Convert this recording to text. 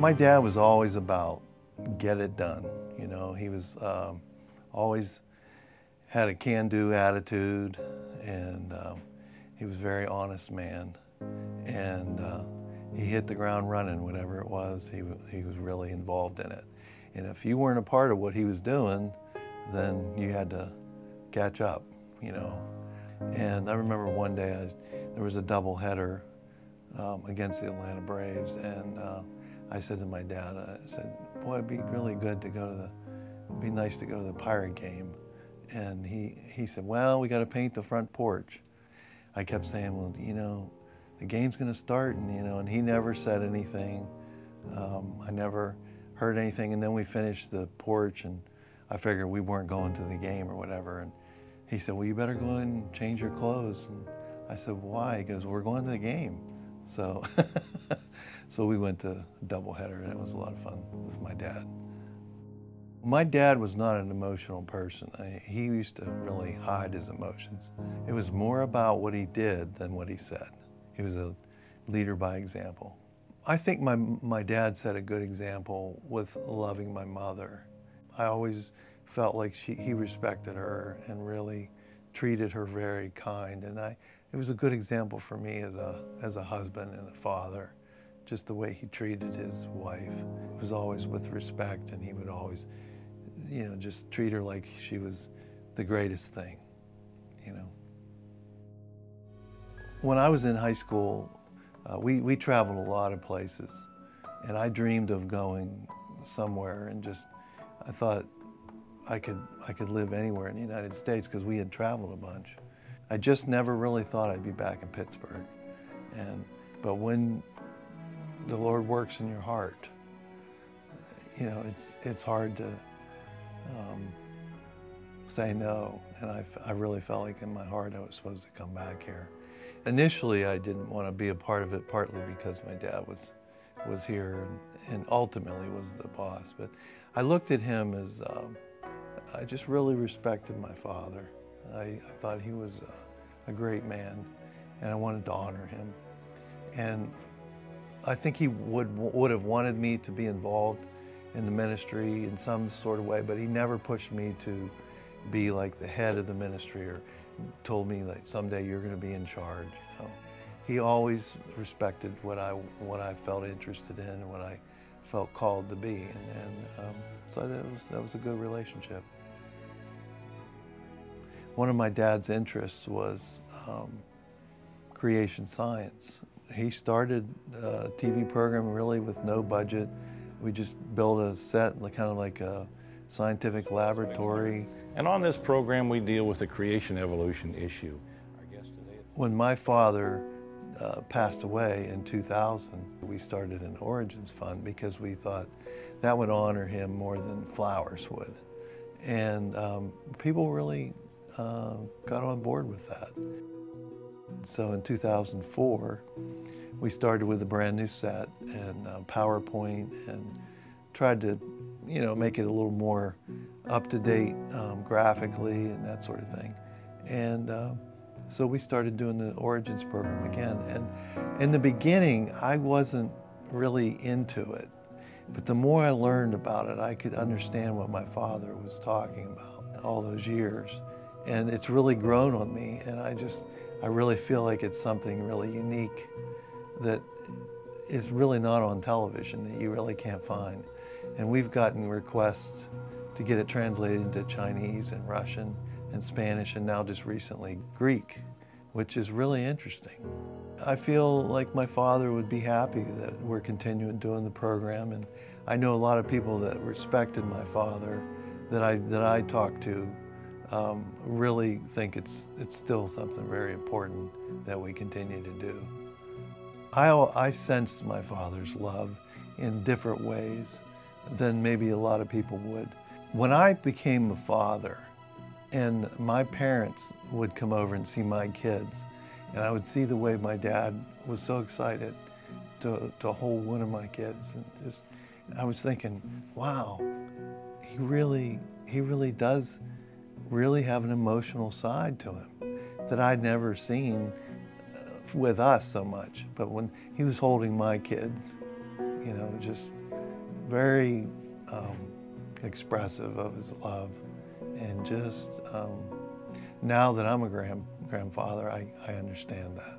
My dad was always about get it done. You know, he was always had a can-do attitude, and he was a very honest man. And he hit the ground running, whatever it was. He was really involved in it. And if you weren't a part of what he was doing, then you had to catch up, you know. And I remember one day there was a doubleheader against the Atlanta Braves, and I said to my dad, I said, boy, it'd be really good to go to it'd be nice to go to the Pirate game. And he said, well, we got to paint the front porch. I kept saying, well, you know, the game's going to start, and you know, and he never said anything. I never heard anything, and then we finished the porch, and I figured we weren't going to the game or whatever. And he said, well, you better go and change your clothes. And I said, why? He goes, we're going to the game. So, so we went to doubleheader, and it was a lot of fun with my dad. My dad was not an emotional person. He used to really hide his emotions. It was more about what he did than what he said. He was a leader by example. I think my dad set a good example with loving my mother. I always felt like he respected her and really treated her very kind. And it was a good example for me as a husband and a father, just the way he treated his wife. It was always with respect, and he would always, you know, just treat her like she was the greatest thing, you know. When I was in high school, we traveled a lot of places, and I dreamed of going somewhere, and I thought I could live anywhere in the United States because we had traveled a bunch. I just never really thought I'd be back in Pittsburgh. But when the Lord works in your heart, you know, it's hard to say no. And I really felt like in my heart I was supposed to come back here. Initially, I didn't want to be a part of it, partly because my dad was here and ultimately was the boss. But I looked at him as, I just really respected my father. I thought he was a great man, and I wanted to honor him. And I think he would have wanted me to be involved in the ministry in some sort of way, but he never pushed me to be like the head of the ministry or told me like someday you're going to be in charge. You know? He always respected what I felt interested in and what I felt called to be, and so that was a good relationship. One of my dad's interests was creation science. He started a TV program really with no budget. We just built a set, kind of like a scientific laboratory. And on this program, we deal with the creation evolution issue. When my father passed away in 2000, we started an Origins Fund because we thought that would honor him more than flowers would. And people really got on board with that. So in 2004, we started with a brand new set and PowerPoint and tried to, you know, make it a little more up-to-date graphically and that sort of thing. And so we started doing the Origins program again. And in the beginning, I wasn't really into it. But the more I learned about it, I could understand what my father was talking about all those years. And it's really grown on me, and I really feel like it's something really unique that is really not on television, that you really can't find. And we've gotten requests to get it translated into Chinese and Russian and Spanish, and now just recently Greek, which is really interesting. I feel like my father would be happy that we're continuing doing the program, and I know a lot of people that respected my father that I talked to really think it's still something very important that we continue to do. I sensed my father's love in different ways than maybe a lot of people would. When I became a father and my parents would come over and see my kids, and I would see the way my dad was so excited to hold one of my kids, and I was thinking, wow, he really does really have an emotional side to him that I'd never seen with us so much. But when he was holding my kids, you know, just very expressive of his love. And just now that I'm a grandfather, I understand that.